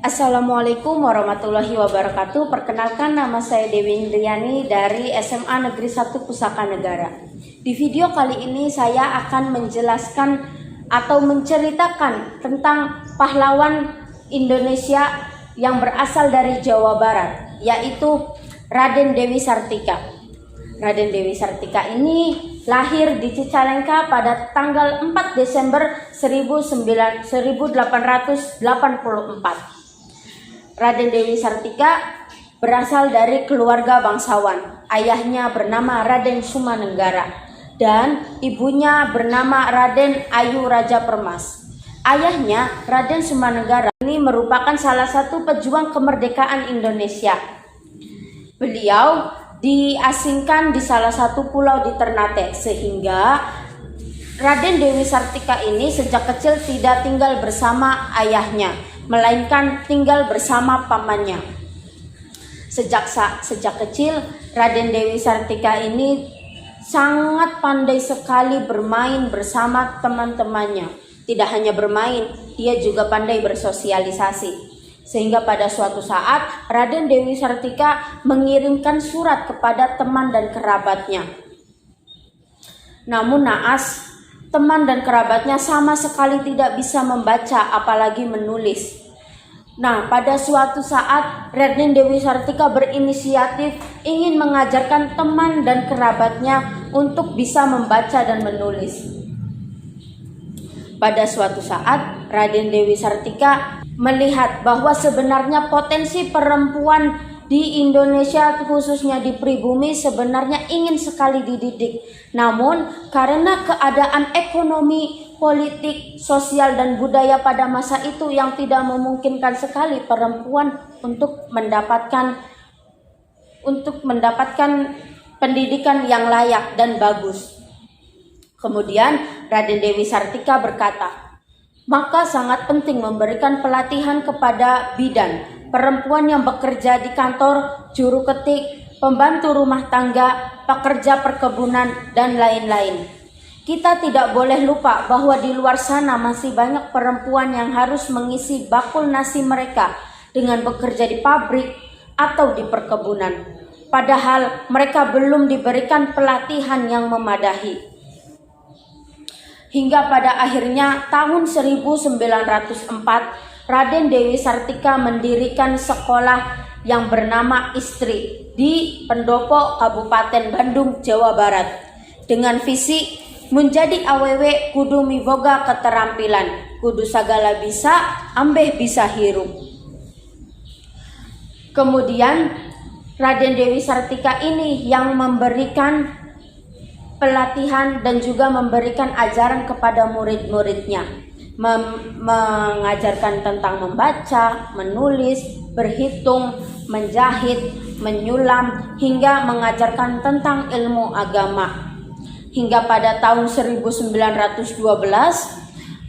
Assalamualaikum warahmatullahi wabarakatuh. Perkenalkan, nama saya Dewi Indriani dari SMA Negeri 1 Pusaka Negara. Di video kali ini saya akan menjelaskan atau menceritakan tentang pahlawan Indonesia yang berasal dari Jawa Barat, yaitu Raden Dewi Sartika. Raden Dewi Sartika ini lahir di Cicalengka pada tanggal 4 Desember 1884. Raden Dewi Sartika berasal dari keluarga bangsawan. Ayahnya bernama Raden Sumanenggara dan ibunya bernama Raden Ayu Raja Permas. Ayahnya, Raden Sumanenggara, ini merupakan salah satu pejuang kemerdekaan Indonesia. Beliau diasingkan di salah satu pulau di Ternate, sehingga Raden Dewi Sartika ini sejak kecil tidak tinggal bersama ayahnya, melainkan tinggal bersama pamannya. Sejak kecil, Raden Dewi Sartika ini sangat pandai sekali bermain bersama teman-temannya. Tidak hanya bermain, dia juga pandai bersosialisasi. Sehingga pada suatu saat, Raden Dewi Sartika mengirimkan surat kepada teman dan kerabatnya. Namun naas, teman dan kerabatnya sama sekali tidak bisa membaca, apalagi menulis. Nah, pada suatu saat Raden Dewi Sartika berinisiatif ingin mengajarkan teman dan kerabatnya untuk bisa membaca dan menulis. Pada suatu saat Raden Dewi Sartika melihat bahwa sebenarnya potensi perempuan di Indonesia, khususnya di pribumi, sebenarnya ingin sekali dididik. Namun karena keadaan ekonomi, politik, sosial, dan budaya pada masa itu yang tidak memungkinkan sekali perempuan untuk mendapatkan pendidikan yang layak dan bagus. Kemudian Raden Dewi Sartika berkata, maka sangat penting memberikan pelatihan kepada bidan, perempuan yang bekerja di kantor, juru ketik, pembantu rumah tangga, pekerja perkebunan, dan lain-lain. Kita tidak boleh lupa bahwa di luar sana masih banyak perempuan yang harus mengisi bakul nasi mereka dengan bekerja di pabrik atau di perkebunan. Padahal mereka belum diberikan pelatihan yang memadahi. Hingga pada akhirnya tahun 1904, Raden Dewi Sartika mendirikan sekolah yang bernama Istri di Pendopo, Kabupaten Bandung, Jawa Barat, dengan visi menjadi awewe kudu miboga keterampilan, kudu sagala bisa, ambeh bisa hirup. Kemudian Raden Dewi Sartika ini yang memberikan pelatihan dan juga memberikan ajaran kepada murid-muridnya, mengajarkan tentang membaca, menulis, berhitung, menjahit, menyulam, hingga mengajarkan tentang ilmu agama. Hingga pada tahun 1912,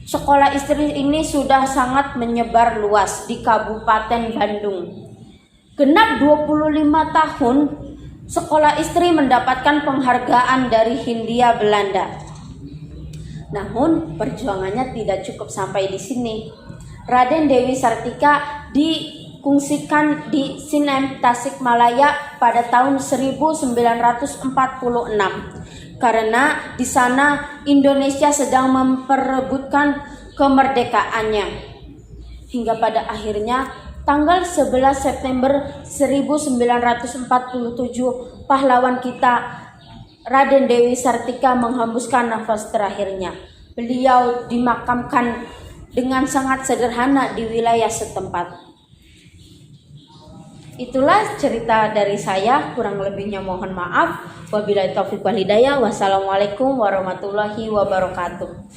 sekolah Istri ini sudah sangat menyebar luas di Kabupaten Bandung. Genap 25 tahun, sekolah Istri mendapatkan penghargaan dari Hindia Belanda. Namun perjuangannya tidak cukup sampai di sini. Raden Dewi Sartika dikungsikan di Sinem, Tasikmalaya pada tahun 1946 karena di sana Indonesia sedang memperebutkan kemerdekaannya. Hingga pada akhirnya tanggal 11 September 1947, pahlawan kita Raden Dewi Sartika menghembuskan nafas terakhirnya. Beliau dimakamkan dengan sangat sederhana di wilayah setempat. Itulah cerita dari saya, kurang lebihnya mohon maaf. Wabillahi taufiq wal hidayah. Wassalamualaikum warahmatullahi wabarakatuh.